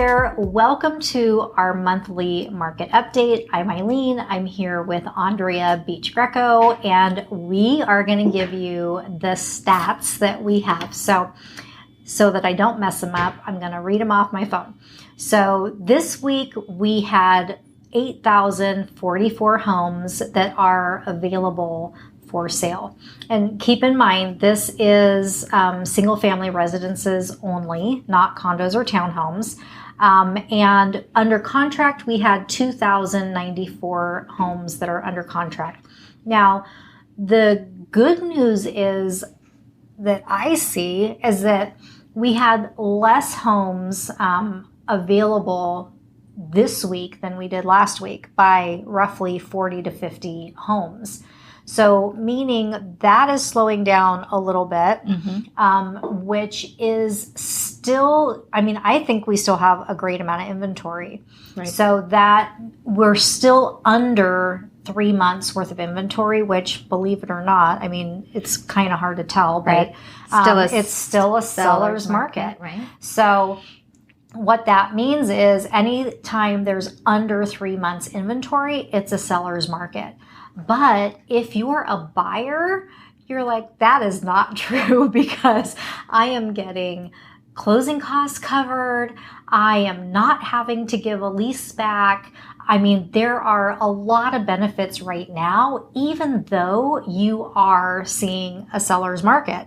there. Welcome to our monthly market update. I'm EILEEN. I'm here with AUNDREA, BEACH-GRECO, and we are going to give you the stats that we have. So that I don't mess them up, I'm going to read them off my phone. So this week we had 8,044 homes that are available for sale. And keep in mind, this is single family residences only, not condos or townhomes. And under contract, we had 2,094 homes that are under contract. Now, the good news is that I see is that we had less homes available this week than we did last week by roughly 40 to 50 homes. So meaning that is slowing down a little bit, which is still, I think we still have a great amount of inventory. Right. So that we're still under 3 months worth of inventory, which, believe it or not, it's kind of hard to tell, but it's still a seller's market. Right. So what that means is anytime there's under 3 months inventory, it's a seller's market. But if you're a buyer, you're like, that is not true because I am getting closing costs covered. I am not having to give a lease back. There are a lot of benefits right now, even though you are seeing a seller's market.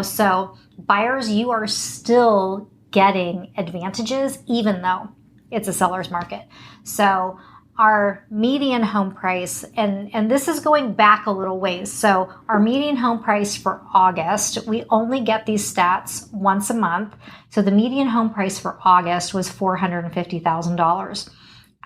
So buyers, you are still getting advantages, even though it's a seller's market. So our median home price, and this is going back a little ways. So our median home price for August, we only get these stats once a month. So the median home price for August was $450,000.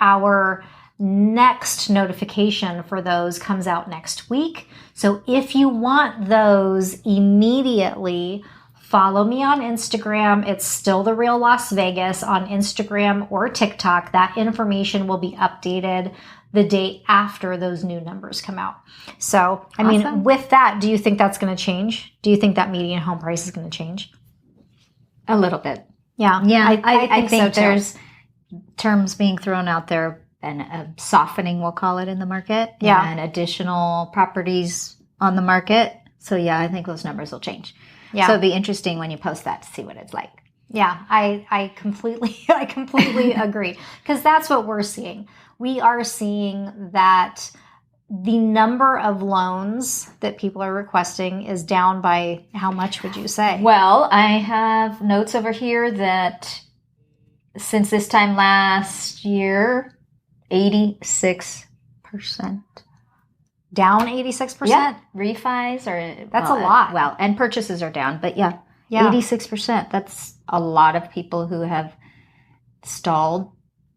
Our next notification for those comes out next week. So if you want those immediately, follow me on Instagram. It's still The Real Las Vegas on Instagram or TikTok. That information will be updated the day after those new numbers come out. So, awesome. With that, do you think that's going to change? Do you think that median home price is going to change? A little bit. Yeah. Yeah, I think so there's terms being thrown out there and a softening, we'll call it, in the market. Yeah. And additional properties on the market. So, yeah, I think those numbers will change. Yeah. So it'll be interesting when you post that to see what it's like. Yeah, I completely agree, because that's what we're seeing. We are seeing that the number of loans that people are requesting is down by how much, would you say? Well, I have notes over here that since this time last year, 86%. Down 86%? Yeah, refis are... That's a lot. Well, and purchases are down, but yeah, 86%. That's a lot of people who have stalled,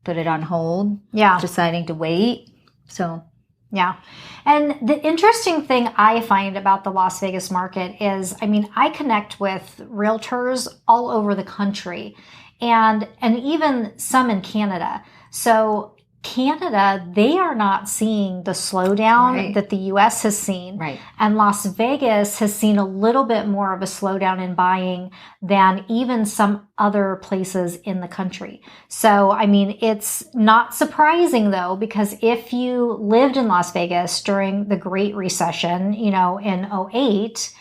put it on hold, deciding to wait. So... Yeah. And the interesting thing I find about the Las Vegas market is, I connect with realtors all over the country and even some in Canada. So Canada, they are not seeing the slowdown that the U.S. has seen. Right. And Las Vegas has seen a little bit more of a slowdown in buying than even some other places in the country. So, it's not surprising, though, because if you lived in Las Vegas during the Great Recession, in 2008,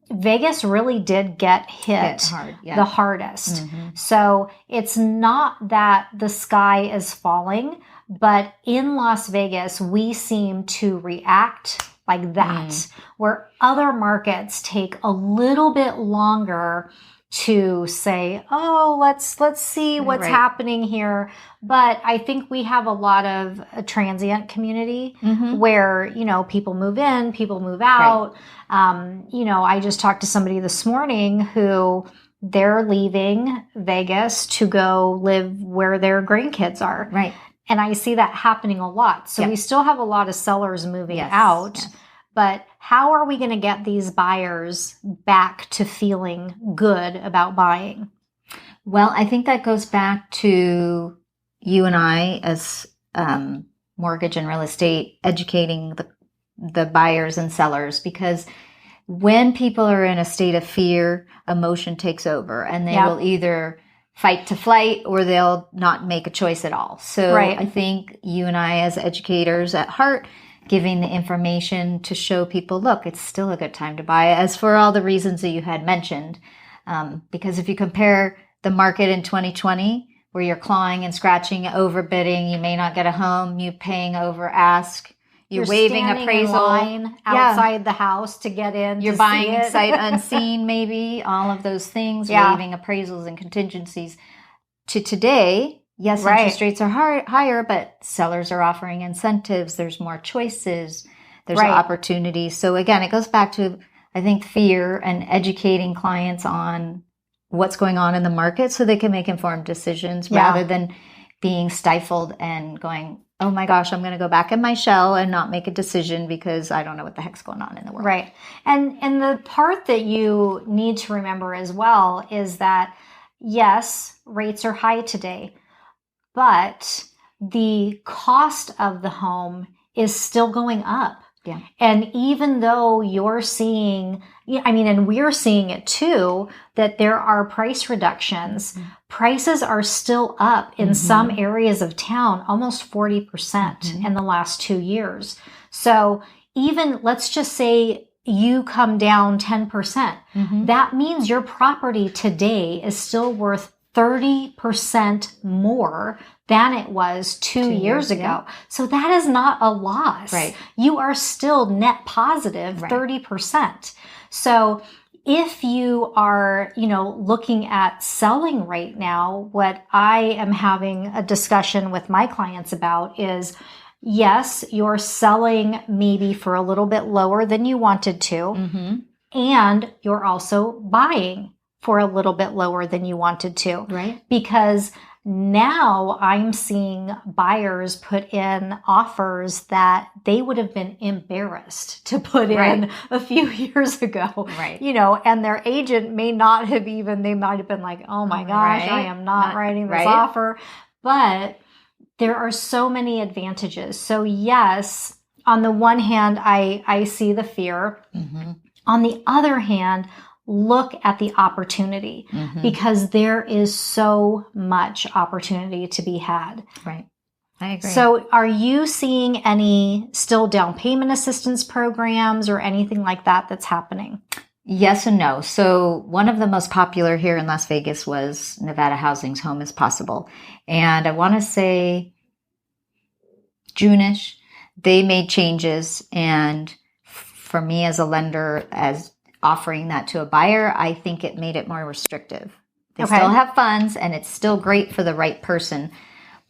Vegas really did get hit hard, the hardest. So it's not that the sky is falling, but in Las Vegas, we seem to react like that, where other markets take a little bit longer to say, oh, let's see what's happening here. But I think we have a lot of a transient community where, people move in, people move out. I just talked to somebody this morning who they're leaving Vegas to go live where their grandkids are. Right. And I see that happening a lot. So we still have a lot of sellers moving out. Yes. But how are we going to get these buyers back to feeling good about buying? Well, I think that goes back to you and I as mortgage and real estate educating the buyers and sellers, because when people are in a state of fear, emotion takes over and they will either fight to flight, or they'll not make a choice at all. So Right. I think you and I, as educators at heart, giving the information to show people, look, it's still a good time to buy, as for all the reasons that you had mentioned. Because if you compare the market in 2020, where you're clawing and scratching, overbidding, you may not get a home, you paying over ask, you're waiving standing appraisal, in line outside the house to get in. You're buying sight unseen, maybe, all of those things, waiving appraisals and contingencies. To today, yes, interest rates are higher, but sellers are offering incentives. There's more choices. There's opportunities. So again, it goes back to, I think, fear and educating clients on what's going on in the market so they can make informed decisions rather than being stifled and going, oh my gosh, I'm going to go back in my shell and not make a decision because I don't know what the heck's going on in the world. Right. And the part that you need to remember as well is that, yes, rates are high today, but the cost of the home is still going up. Yeah. And even though you're seeing, and we're seeing it too, that there are price reductions, prices are still up in some areas of town, almost 40% in the last 2 years. So even, let's just say you come down 10%, that means your property today is still worth 30% more than it was 2 years ago. Yeah. So that is not a loss. Right. You are still net positive 30%. So if you are, looking at selling right now, what I am having a discussion with my clients about is, yes, you're selling maybe for a little bit lower than you wanted to, and you're also buying for a little bit lower than you wanted to. Right. Because now I'm seeing buyers put in offers that they would have been embarrassed to put in a few years ago. Right. And their agent may not have they might have been like, oh my gosh, I am not writing this offer. But there are so many advantages. So yes, on the one hand, I see the fear. On the other hand, look at the opportunity because there is so much opportunity to be had. Right. I agree. So are you seeing any still down payment assistance programs or anything like that that's happening? Yes and no. So one of the most popular here in Las Vegas was Nevada Housing's Home is Possible. And I want to say June-ish, they made changes. And for me as a lender, as offering that to a buyer, I think it made it more restrictive. They still have funds and it's still great for the right person,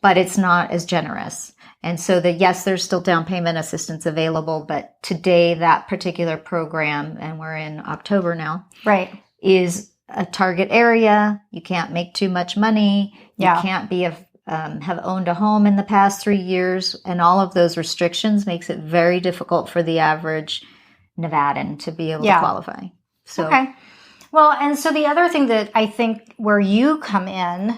but it's not as generous. And so yes, there's still down payment assistance available, but today that particular program, and we're in October now, is a target area. You can't make too much money. You can't be have owned a home in the past 3 years, and all of those restrictions makes it very difficult for the average Nevadan to be able to qualify. So, Well, and so the other thing that I think where you come in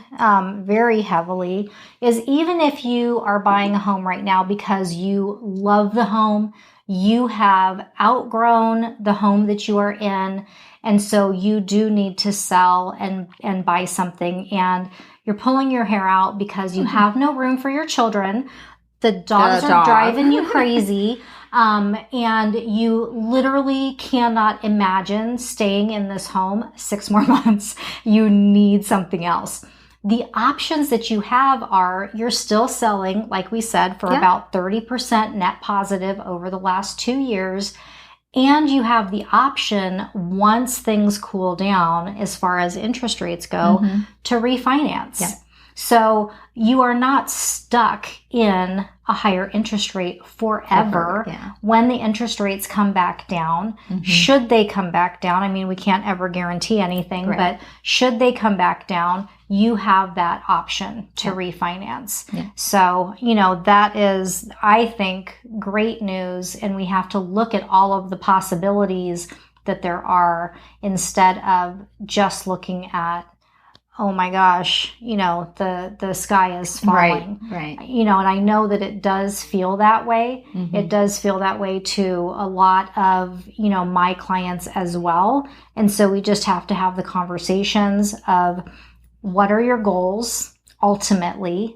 very heavily is even if you are buying a home right now because you love the home, you have outgrown the home that you are in, and so you do need to sell and buy something, and you're pulling your hair out because you have no room for your children. The dogs are driving you crazy. And you literally cannot imagine staying in this home 6 more months. You need something else. The options that you have are you're still selling, like we said, for about 30% net positive over the last 2 years. And you have the option, once things cool down, as far as interest rates go, to refinance. Yeah. So you are not stuck in a higher interest rate forever. When the interest rates come back down, should they come back down, I mean, we can't ever guarantee anything, but should they come back down, you have that option to refinance. So, that is, I think, great news. And we have to look at all of the possibilities that there are instead of just looking at, oh my gosh, the sky is falling. Right. And I know that it does feel that way. It does feel that way to a lot of, my clients as well. And so we just have to have the conversations of what are your goals ultimately?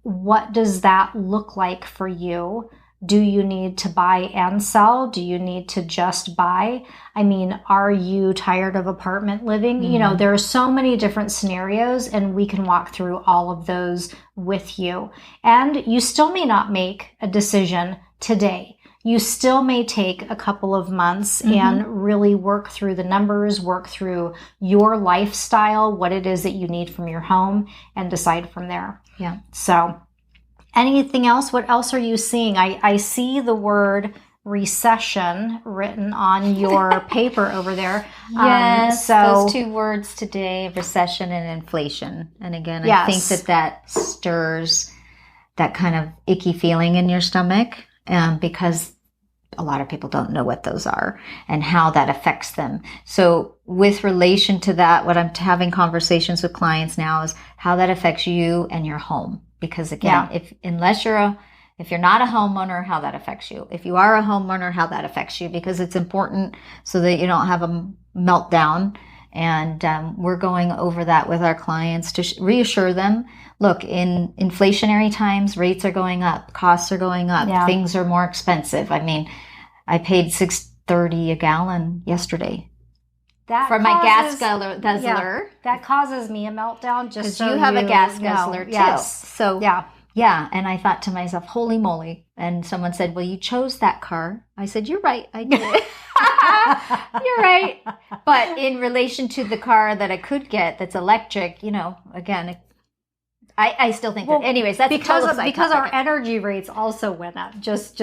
What does that look like for you? Do you need to buy and sell? Do you need to just buy? I mean, are you tired of apartment living? You know, there are so many different scenarios, and we can walk through all of those with you. And you still may not make a decision today. You still may take a couple of months and really work through the numbers, work through your lifestyle, what it is that you need from your home, and decide from there. Yeah. So anything else? What else are you seeing? I see the word recession written on your paper over there. Yes, those two words today, recession and inflation. And again, I think that stirs that kind of icky feeling in your stomach because a lot of people don't know what those are and how that affects them. So with relation to that, what I'm having conversations with clients now is how that affects you and your home. Because again, if you're not a homeowner, how that affects you. If you are a homeowner, how that affects you, because it's important so that you don't have a meltdown. And we're going over that with our clients to reassure them. Look, in inflationary times, rates are going up, costs are going up, things are more expensive. I mean, I paid $6.30 a gallon yesterday. For my gas guzzler. That causes me a meltdown just so you have a gas guzzler too. Yes. So yeah. And I thought to myself, holy moly. And someone said, well, you chose that car. I said, you're right. I did. You're right. But in relation to the car that I could get that's electric, you know, again, I still think that. Anyways, that's because our energy rates also went up. Just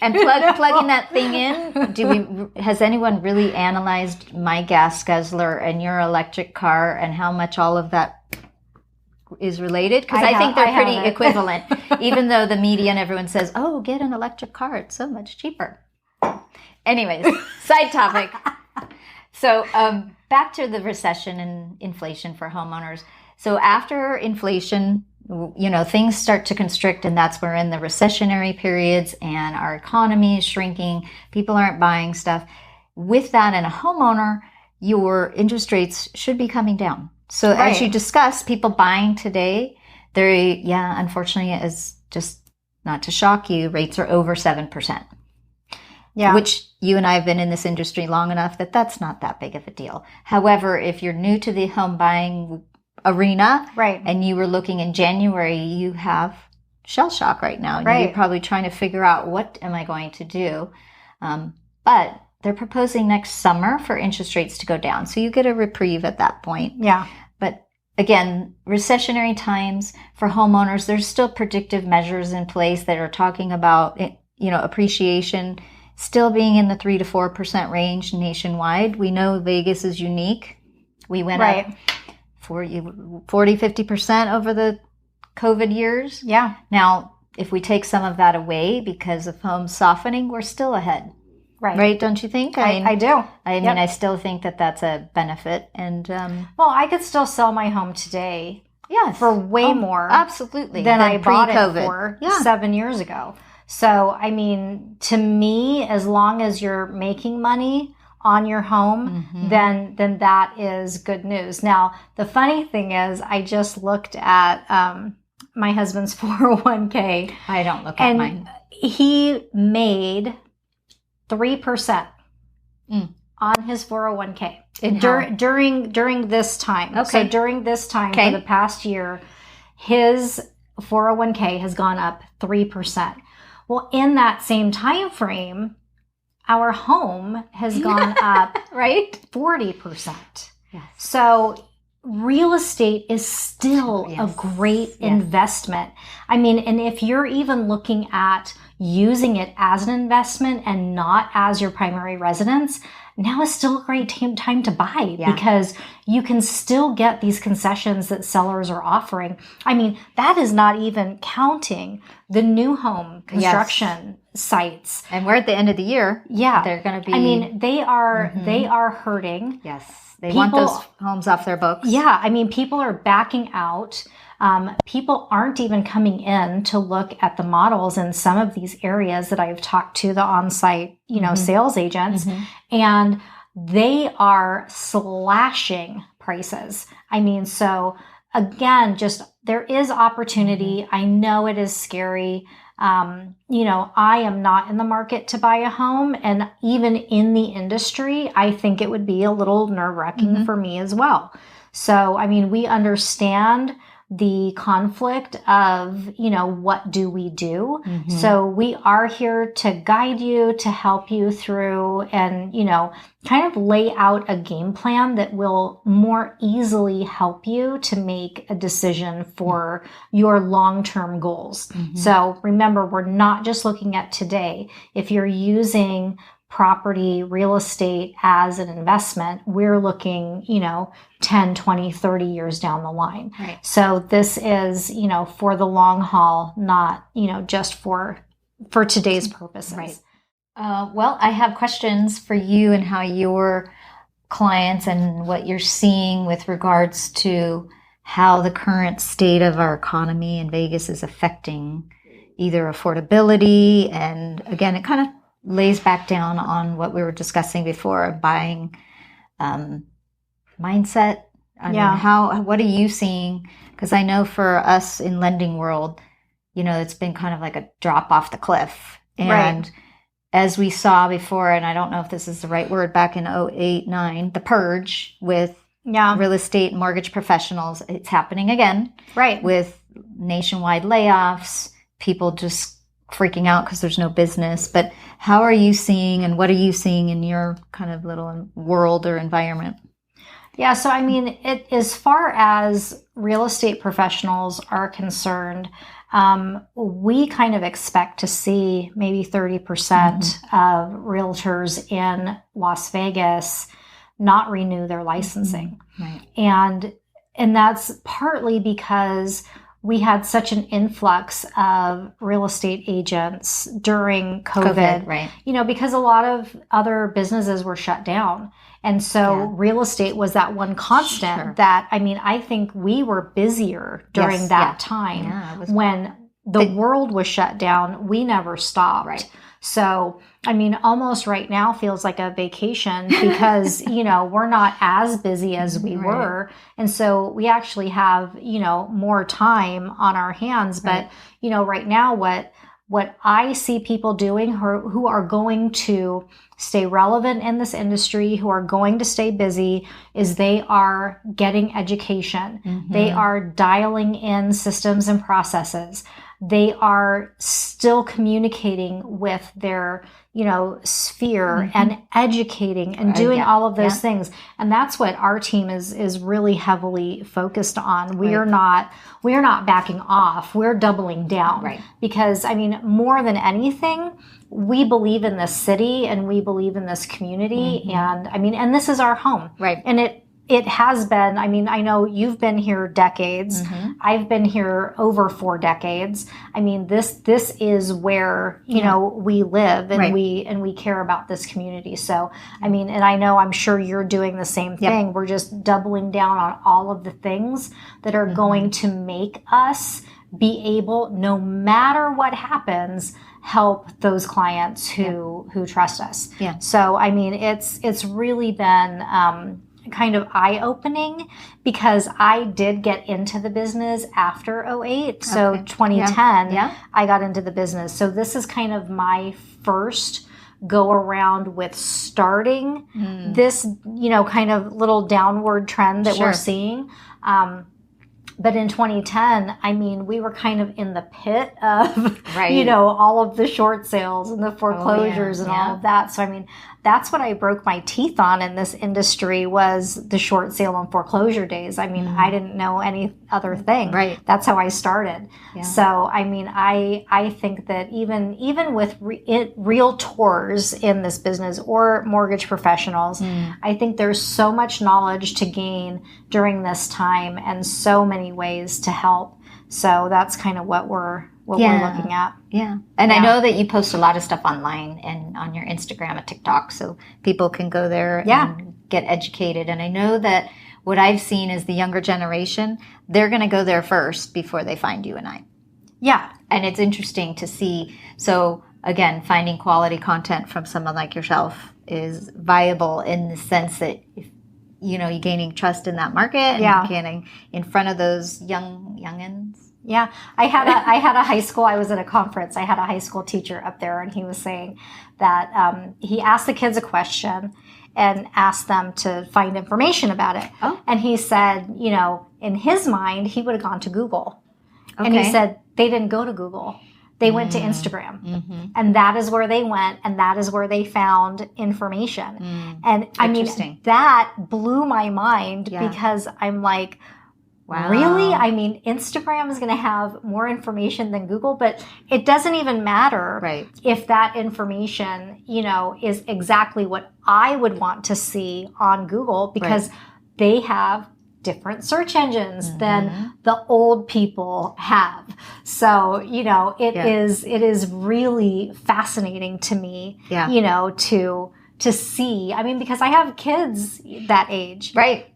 and plugging that thing in. Has anyone really analyzed my gas guzzler and your electric car and how much all of that is related? Because I think they're pretty equivalent. Even though the media and everyone says, "Oh, get an electric car; it's so much cheaper." Anyways, side topic. So back to the recession and inflation for homeowners. So after inflation, you know, things start to constrict, and that's where in the recessionary periods and our economy is shrinking. People aren't buying stuff. With that, and a homeowner, your interest rates should be coming down. So as you discussed, people buying today, unfortunately, is just not to shock you, rates are over 7%. Yeah. Which you and I have been in this industry long enough that that's not that big of a deal. However, if you're new to the home buying arena, and you were looking in January, you have shell shock right now. And you're probably trying to figure out, what am I going to do? But they're proposing next summer for interest rates to go down. So you get a reprieve at that point. Yeah. But again, recessionary times for homeowners, there's still predictive measures in place that are talking about, you know, appreciation still being in the 3 to 4% range nationwide. We know Vegas is unique. We went up 40-50% over the COVID years. Yeah. Now, if we take some of that away because of home softening, we're still ahead. Right? Don't you think? I do. I mean, I still think that that's a benefit. And well, I could still sell my home today. For way more. Absolutely. Than I bought it for 7 years ago. So, I mean, to me, as long as you're making money on your home, then that is good news. Now, the funny thing is, I just looked at my husband's 401k. I don't look at mine. He made 3% on his 401k during this time. Okay. So during this time for the past year, his 401k has gone up 3%. Well, in that same time frame, our home has gone up 40%. Yes. So real estate is still a great investment. I mean, and if you're even looking at using it as an investment and not as your primary residence, now is still a great time to buy because you can still get these concessions that sellers are offering. I mean, that is not even counting the new home construction sites. And we're at the end of the year. Yeah. They're going to be... I mean, they are hurting. Yes. They want those homes off their books. Yeah. I mean, people are backing out. People aren't even coming in to look at the models in some of these areas that I've talked to the on-site, sales agents, and they are slashing prices. I mean, so again, just there is opportunity. I know it is scary. I am not in the market to buy a home. And even in the industry, I think it would be a little nerve-wracking for me as well. So, I mean, we understand the conflict of, what do we do? So we are here to guide you, to help you through and, kind of lay out a game plan that will more easily help you to make a decision for your long-term goals. So remember, we're not just looking at today. If you're using property, real estate as an investment, we're looking, 10, 20, 30 years down the line. Right. So this is, for the long haul, not, just for today's purposes. Right. Well, I have questions for you and how your clients and what you're seeing with regards to how the current state of our economy in Vegas is affecting either affordability. And again, it kind of lays back down on what we were discussing before, buying mindset. I mean, what are you seeing? Because I know for us in lending world, it's been kind of like a drop off the cliff. And as we saw before, and I don't know if this is the right word, back in 2008, 2009, the purge with real estate mortgage professionals, it's happening again. Right. With nationwide layoffs, people just freaking out because there's no business. But how are you seeing and what are you seeing in your kind of little world or environment? Yeah, so I mean, as far as real estate professionals are concerned, we kind of expect to see maybe 30% of realtors in Las Vegas not renew their licensing. Right. And that's partly because we had such an influx of real estate agents during COVID, right. Because a lot of other businesses were shut down. And so real estate was that one constant that, I mean, I think we were busier during that time when the world was shut down. We never stopped. Right. So, I mean, almost right now feels like a vacation because, we're not as busy as we were. And so we actually have, more time on our hands. But, right now, what I see people doing who are going to stay relevant in this industry, who are going to stay busy, is they are getting education. They are dialing in systems and processes. They are still communicating with their, sphere and educating and doing all of those things. And that's what our team is really heavily focused on. We are not backing off. We're doubling down. Right. Because, I mean, more than anything, we believe in this city and we believe in this community. And I mean, and this is our home. Right. And it has been, I mean, I know you've been here decades. I've been here over 4 decades. I mean, this is where, we live and we care about this community. So, I mean, and I know I'm sure you're doing the same thing. We're just doubling down on all of the things that are going to make us be able, no matter what happens, help those clients who trust us. Yeah. So, I mean, it's really been, kind of eye-opening because I did get into the business after 2008. So 2010, I got into the business. So this is kind of my first go around with starting this, kind of little downward trend that we're seeing. But in 2010, I mean, we were kind of in the pit of, all of the short sales and the foreclosures and all of that. So, I mean, that's what I broke my teeth on in this industry was the short sale and foreclosure days. I mean, I didn't know any other thing. Right. That's how I started. Yeah. So, I mean, I think that even with realtors in this business or mortgage professionals, I think there's so much knowledge to gain during this time and so many ways to help. So that's kind of what we're looking at. Yeah. And I know that you post a lot of stuff online and on your Instagram and TikTok, so people can go there and get educated. And I know that what I've seen is the younger generation, they're going to go there first before they find you and I. Yeah. And it's interesting to see. So again, finding quality content from someone like yourself is viable in the sense that if you're gaining trust in that market and you're getting in front of those youngins. Yeah. I had a high school, I was at a conference. I had a high school teacher up there, and he was saying that he asked the kids a question and asked them to find information about it. Oh. And he said, in his mind, he would have gone to Google. Okay. And he said they didn't go to Google. They went to Instagram. Mm-hmm. And that is where they went, and that is where they found information. And I mean, that blew my mind because I'm like, wow. Really? I mean, Instagram is going to have more information than Google, but it doesn't even matter if that information, is exactly what I would want to see on Google, because they have different search engines than the old people have. So, it is really fascinating to me, to see. I mean, because I have kids that age. Right.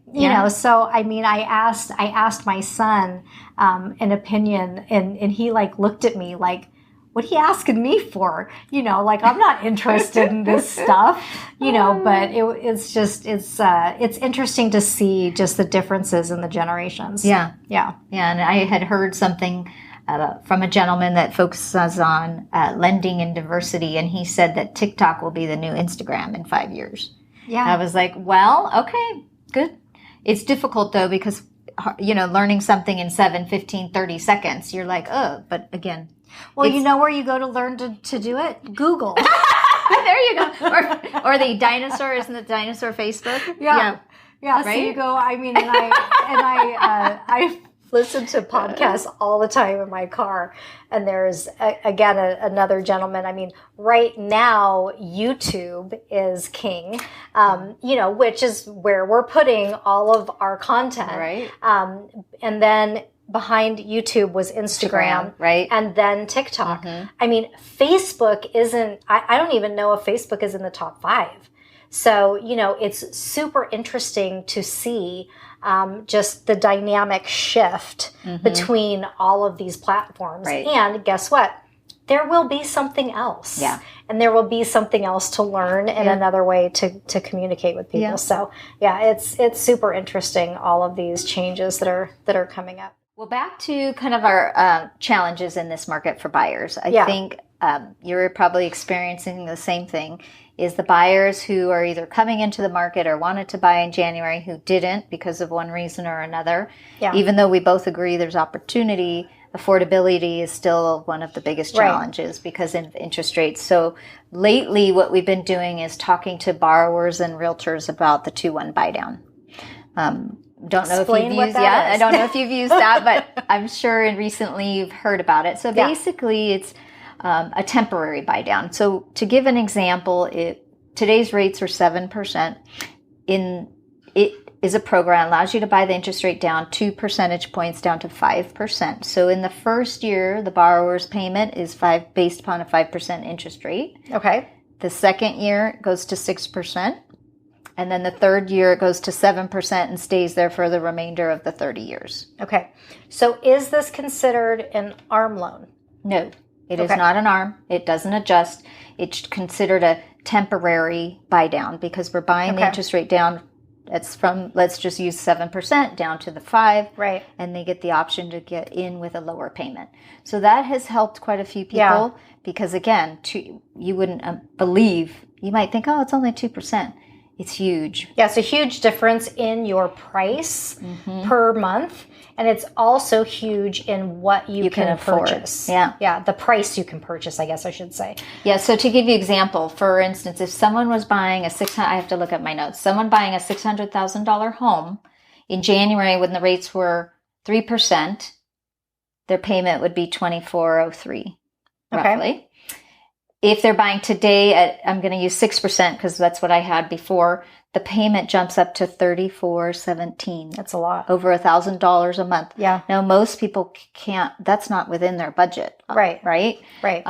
So I mean, I asked my son an opinion, and he looked at me like, what are you asking me for? I'm not interested in this stuff, but it's interesting to see just the differences in the generations. Yeah. Yeah. Yeah. And I had heard something from a gentleman that focuses on lending and diversity. And he said that TikTok will be the new Instagram in 5 years. Yeah. I was like, well, okay, good. It's difficult though, because, learning something in 7, 15, 30 seconds, you're like, oh, but again. Well, you know where you go to learn to do it? Google. There you go. Or the dinosaur, isn't the dinosaur Facebook? Yeah. Right? So you go, I mean, I listen to podcasts all the time in my car. And there's, again, another gentleman. I mean, right now, YouTube is king, which is where we're putting all of our content. Right. And then behind YouTube was Instagram, right? And then TikTok. Mm-hmm. I mean, Facebook isn't, I don't even know if Facebook is in the top 5. So, it's super interesting to see just the dynamic shift between all of these platforms. Right. And guess what? There will be something else. Yeah. And there will be something else to learn and another way to communicate with people. Yeah. So, it's super interesting, all of these changes that are coming up. Well, back to kind of our challenges in this market for buyers. I think you're probably experiencing the same thing, is the buyers who are either coming into the market or wanted to buy in January who didn't because of one reason or another. Yeah. Even though we both agree there's opportunity, affordability is still one of the biggest challenges because of interest rates. So lately what we've been doing is talking to borrowers and realtors about the 2-1 buy down. Don't know Explain if you've used I don't know if you've used that, but I'm sure recently you've heard about it. So basically it's a temporary buy down. So to give an example, today's rates are 7%. It is a program that allows you to buy the interest rate down 2 percentage points down to 5%. So in the first year, the borrower's payment is based upon a 5% interest rate. Okay. The second year it goes to 6%. And then the third year, it goes to 7% and stays there for the remainder of the 30 years. Okay. So is this considered an ARM loan? No, it is not an ARM. It doesn't adjust. It's considered a temporary buy down because we're buying the interest rate down. It's from, let's just use 7% down to the 5%. Right. And they get the option to get in with a lower payment. So that has helped quite a few people because, again, you wouldn't believe, you might think, oh, it's only 2%. It's huge. Yeah, it's a huge difference in your price per month. And it's also huge in what you can purchase. Yeah. Yeah, the price you can purchase, I guess I should say. Yeah, so to give you an example, for instance, if someone was buying I have to look at my notes. Someone buying a $600,000 home in January when the rates were 3%, their payment would be $2,403 roughly. Okay. If they're buying today I'm going to use 6% because that's what I had before, the payment jumps up to $3,417. That's a lot. Over $1,000 a month. Yeah. Now, most people can't, that's not within their budget. Right. Right? Right.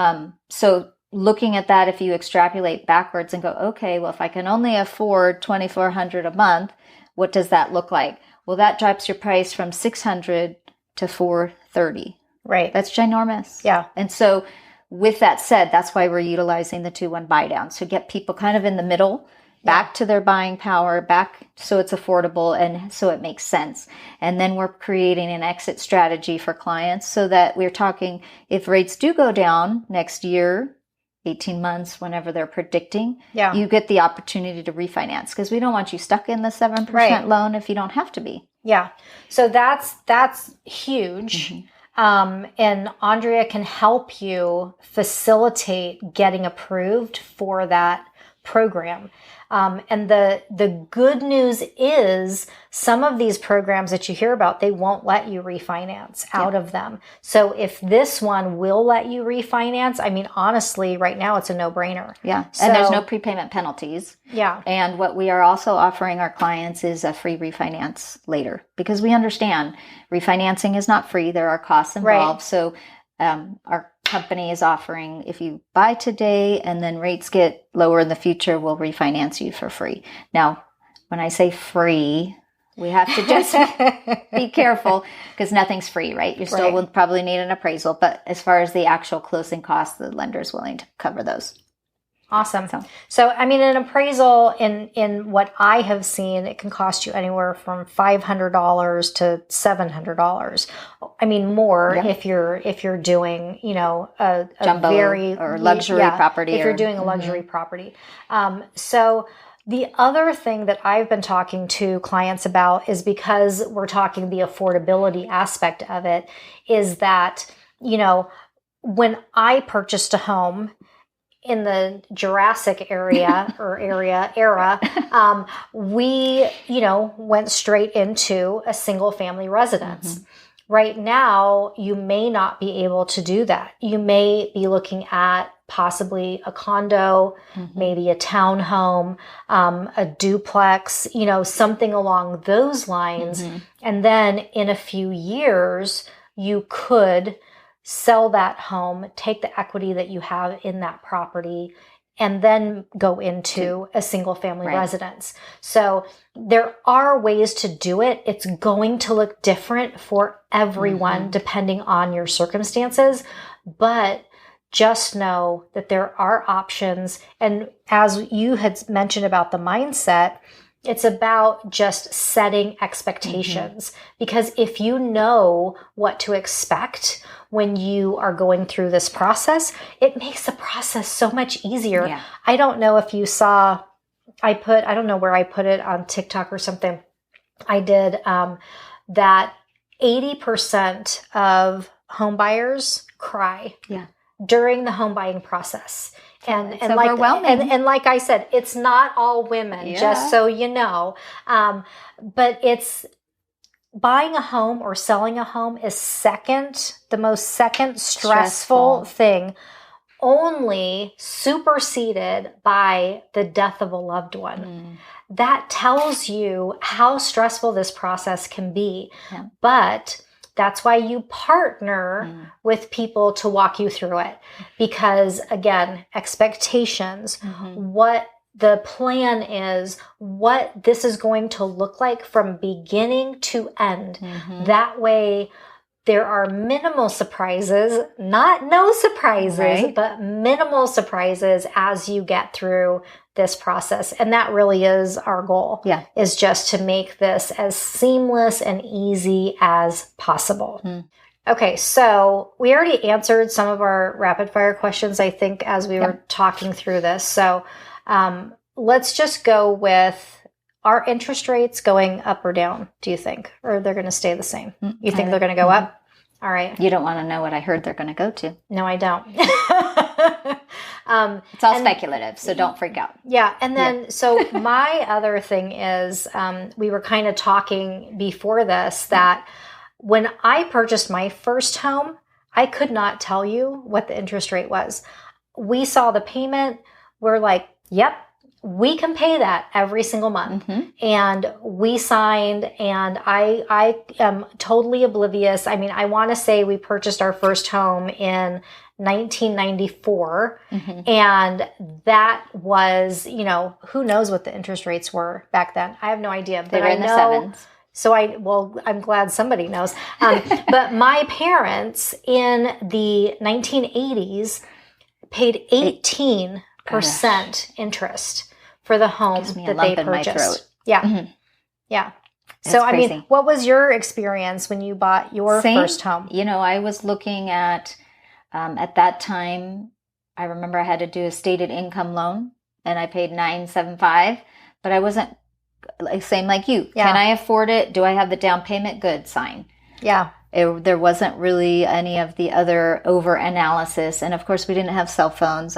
So looking at that, if you extrapolate backwards and go, okay, well, if I can only afford $2,400 a month, what does that look like? Well, that drops your price from $600 to $430. Right. That's ginormous. Yeah. And so with that said, that's why we're utilizing the 2-1 buy down. So get people kind of in the middle back to their buying power, back so it's affordable and so it makes sense. And then we're creating an exit strategy for clients so that we're talking, if rates do go down next year, 18 months, whenever they're predicting, you get the opportunity to refinance, because we don't want you stuck in the 7% loan if you don't have to be. Yeah. So that's huge. And Andrea can help you facilitate getting approved for that program. And the good news is some of these programs that you hear about, they won't let you refinance out of them. So if this one will let you refinance, I mean, honestly, right now it's a no-brainer. Yeah. And there's no prepayment penalties. Yeah. And what we are also offering our clients is a free refinance later, because we understand refinancing is not free. There are costs involved. So our company is offering, if you buy today and then rates get lower in the future, we'll refinance you for free. Now, when I say free, we have to just be careful, because nothing's free, right? You still will probably need an appraisal, but as far as the actual closing costs, the lender is willing to cover those. Awesome. So, I mean, an appraisal in what I have seen, it can cost you anywhere from $500 to $700. I mean, more if you're doing, a jumbo very or luxury property. If you're doing a luxury property. So the other thing that I've been talking to clients about is, because we're talking the affordability aspect of it, is that, when I purchased a home in the Jurassic era, we, went straight into a single family residence. Right now, you may not be able to do that. You may be looking at possibly a condo, maybe a townhome, a duplex, something along those lines. And then in a few years, you could sell that home, take the equity that you have in that property, and then go into a single family residence. So there are ways to do it. It's going to look different for everyone depending on your circumstances, but just know that there are options. And as you had mentioned about the mindset, it's about just setting expectations, because if you know what to expect when you are going through this process, it makes the process so much easier. Yeah. I don't know if you saw, I don't know where I put it on TikTok or something. I did that 80% of home buyers cry during the home buying process. And like I said, it's not all women, just so you know. But it's buying a home or selling a home is the most stressful thing, only superseded by the death of a loved one. That tells you how stressful this process can be. But that's why you partner with people to walk you through it. Because again, expectations, what the plan is, what this is going to look like from beginning to end. That way there are minimal surprises, not no surprises, but minimal surprises as you get through this process. And that really is our goal, is just to make this as seamless and easy as possible. Okay, so we already answered some of our rapid fire questions, I think, as we were talking through this. So let's just go with, are interest rates going up or down, do you think? Or they're going to stay the same? You think they're going to go up? All right. You don't want to know what I heard they're going to go to. No, I don't. It's all speculative, so don't freak out. Yeah. And then, so my other thing is, we were kind of talking before this that when I purchased my first home, I could not tell you what the interest rate was. We saw the payment. We're like, yep, we can pay that every single month. And we signed, and I am totally oblivious. I mean, I want to say we purchased our first home in 1994. And that was, who knows what the interest rates were back then. I have no idea. They were in the sevens. So I'm glad somebody knows. But my parents in the 1980s paid 18% interest for the home Gives me a that lump they in my purchased. throat. Yeah. Mhm. Yeah. That's So, I crazy. mean, what was your experience when you bought your Same. first home? You know, I was looking at that time, I remember I had to do a stated income loan and I paid $975, but I wasn't same like you. Yeah. Can I afford it? Do I have the down payment? Good, sign. Yeah. There wasn't really any of the other over analysis. And of course, we didn't have cell phones.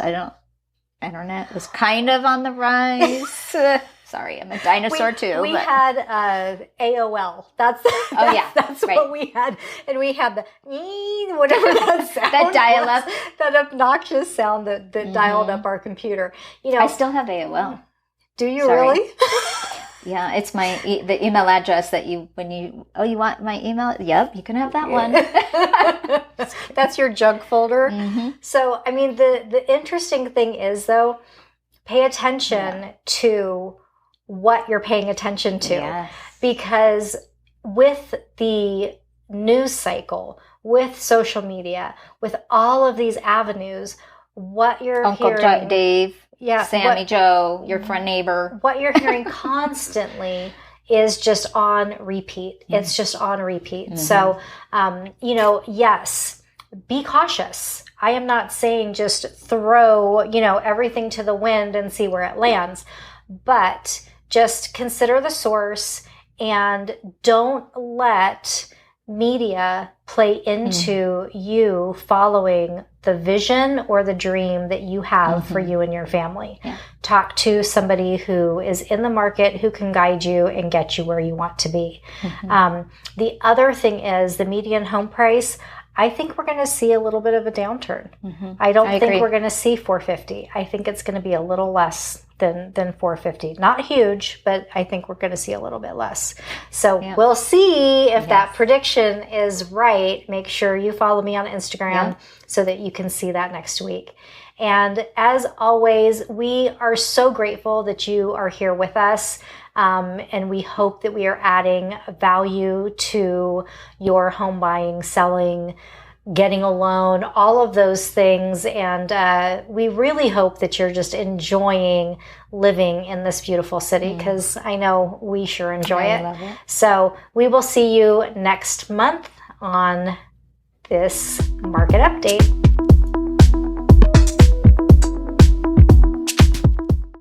Internet was kind of on the rise. Sorry, I'm a dinosaur too. We had AOL. That's yeah, that's right. what we had, and we had the whatever that sound that dial up, that obnoxious sound that dialed up our computer. You know, I still have AOL. Do you Sorry. really? Yeah, it's my the email address that you want my email? Yep, you can have that one. That's your junk folder. Mm-hmm. So, I mean, the interesting thing is though, pay attention to what you're paying attention to. Yes. Because with the news cycle, with social media, with all of these avenues, what you're Uncle hearing... Dave, yeah, Sammy Joe, your friend neighbor. What you're hearing constantly is just on repeat. Mm-hmm. It's just on repeat. Mm-hmm. So, you know, yes, be cautious. I am not saying just throw, you know, everything to the wind and see where it lands, but just consider the source and don't let media play into you following the vision or the dream that you have for you and your family. Yeah. Talk to somebody who is in the market, who can guide you and get you where you want to be. The other thing is the median home price. I think we're going to see a little bit of a downturn. I don't think we're going to see 450. I think it's going to be a little less than 450. Not huge, but I think we're going to see a little bit less. So we'll see if that prediction is right. Make sure you follow me on Instagram so that you can see that next week. And as always, we are so grateful that you are here with us. And we hope that we are adding value to your home buying, selling, getting a loan, all of those things. And we really hope that you're just enjoying living in this beautiful city, because I know we sure enjoy it. Love it. So we will see you next month on this market update.